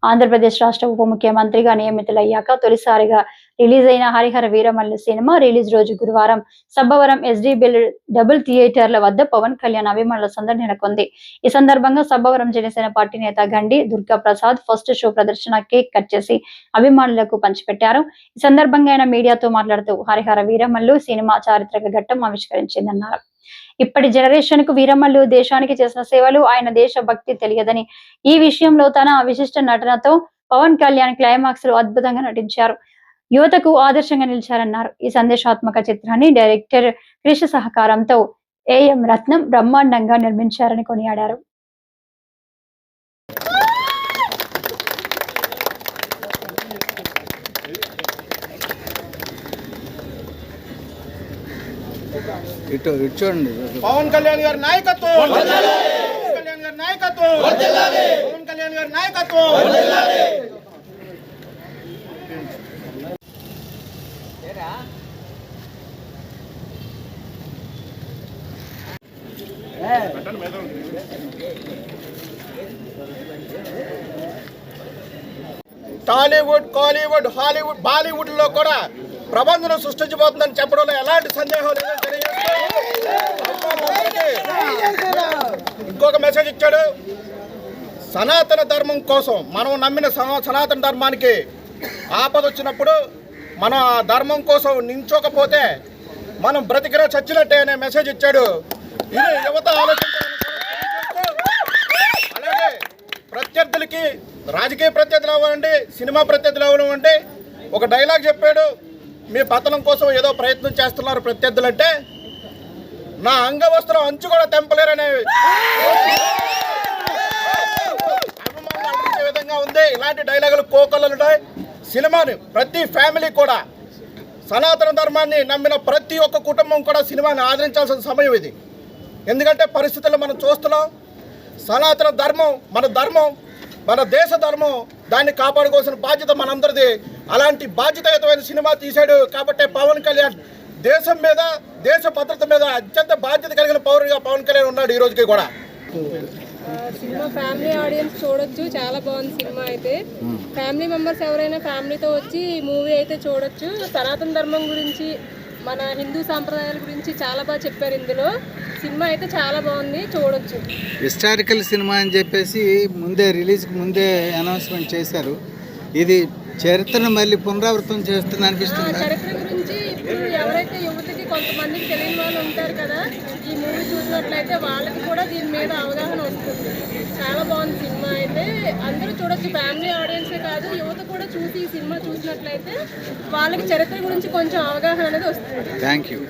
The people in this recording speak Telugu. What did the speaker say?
ఆంధ్రప్రదేశ్ రాష్ట్ర ఉప ముఖ్యమంత్రిగా నియమితులయ్యాక తొలిసారిగా రిలీజ్ అయిన హరిహర వీరమల్లు సినిమా రిలీజ్ రోజు గురువారం సబ్బవరం ఎస్డి డబుల్ థియేటర్ల వద్ద పవన్ కళ్యాణ్ అభిమానుల సందడి నెలకొంది. ఈ సందర్భంగా సబ్బవరం జనసేన పార్టీ నేత గండి దుర్గా ప్రసాద్ ఫస్ట్ షో ప్రదర్శన కేక్ కట్ చేసి అభిమానులకు పంచిపెట్టారు. ఈ సందర్భంగా ఆయన మీడియాతో మాట్లాడుతూ హరిహర వీరమల్లు సినిమా చారిత్రక ఘట్టం ఆవిష్కరించిందన్నారు. ఇప్పటి జనరేషన్ కు వీరమల్లు దేశానికి చేసిన సేవలు, ఆయన దేశ భక్తి తెలియదని, ఈ విషయంలో తన విశిష్ట నటనతో పవన్ కళ్యాణ్ క్లైమాక్స్ లో అద్భుతంగా నటించారు, యువతకు ఆదర్శంగా నిలిచారన్నారు. ఈ సందేశాత్మక చిత్రాన్ని డైరెక్టర్ క్రిష్ సహకారంతో ఏఎం రత్నం బ్రహ్మాండంగా నిర్మించారని కొనియాడారు. పవన్ కళ్యాణ్ గారి నాయకత్వం, పవన్ కళ్యాణ్ గారి నాయకత్వం, పవన్ కళ్యాణ్ గారి నాయకత్వం. టాలీవుడ్, కాలీవుడ్, హాలీవుడ్, బాలీవుడ్ లో కూడా ప్రబంధనం సృష్టించబోతుందని చెప్పడంలో ఎలాంటి సందేహం లేదని ఇంకొక మెసేజ్ ఇచ్చాడు. సనాతన ధర్మం కోసం మనం నమ్మిన సనాతన ధర్మానికి ఆపద వచ్చినప్పుడు మనం ఆ ధర్మం కోసం నించోకపోతే మనం బ్రతికినా చచ్చినట్టే అనే మెసేజ్ ఇచ్చాడు. ఇది యువత ఆలోచించాలని. అలాగే ప్రత్యర్థులకి, రాజకీయ ప్రత్యర్థులు అవ్వండి, సినిమా ప్రత్యర్థులు అవ్వండి, ఒక డైలాగ్ చెప్పాడు. మీ పతనం కోసం ఏదో ప్రయత్నం చేస్తున్నారు ప్రత్యర్థులంటే, నా అంగవస్త్రం అంచు కూడా తెంపలేరనే అభిమానులు అనిపించే విధంగా ఉంది. ఇలాంటి డైలాగులు కోకళ్ళు ఉంటాయి. సినిమాని ప్రతి ఫ్యామిలీ కూడా, సనాతన ధర్మాన్ని నమ్మిన ప్రతి ఒక్క కుటుంబం కూడా సినిమాని ఆదరించాల్సిన సమయం ఇది. ఎందుకంటే పరిస్థితుల్లో మనం చూస్తున్నాం. సనాతన ధర్మం మన ధర్మం, మన దేశ ధర్మం, దాన్ని కాపాడుకోవాల్సిన బాధ్యత మనందరిది. అలాంటి బాధ్యతాయుతమైన సినిమా తీశాడు కాబట్టి పవన్ కళ్యాణ్ దేశం మీద, దేశ భద్రత మీద అత్యంత బాధ్యత కలిగిన పౌరుడిగా పవన్ కళ్యాణ్ ఉన్నాడు ఈ రోజుకి కూడా. సినిమా ఫ్యామిలీ ఆడియన్స్ చూడొచ్చు, చాలా బాగుంది సినిమా. అయితే ఫ్యామిలీ మెంబర్స్ ఎవరైనా ఫ్యామిలీతో వచ్చి మూవీ అయితే చూడొచ్చు. సనాతన ధర్మం గురించి, మన హిందూ సాంప్రదాయాల గురించి చాలా బాగా చెప్పారు ఇందులో. సినిమా అయితే చాలా బాగుంది, చూడొచ్చు. హిస్టారికల్ సినిమా అని చెప్పేసి ముందే రిలీజ్కి ముందే అనౌన్స్మెంట్ చేశారు. ఇది చరిత్రను మళ్ళీ పునరావృతం చేస్తుంది అనిపిస్తుంది. చరిత్ర గురించి ఇప్పుడు ఎవరైతే యువతకి కొంతమందికి తెలియని వాళ్ళు ఉంటారు కదా, ఈ మూవీ చూసినట్లయితే వాళ్ళకి కూడా దీని మీద అవగాహన వస్తుంది. చాలా బాగుంది సినిమా. అయితే అందరూ చూడొచ్చు, ఫ్యామిలీ ఆడియన్సే కాదు, యువత కూడా చూసి ఈ సినిమా చూసినట్లయితే వాళ్ళకి చరిత్ర గురించి కొంచెం అవగాహన అనేది వస్తుంది. Thank you.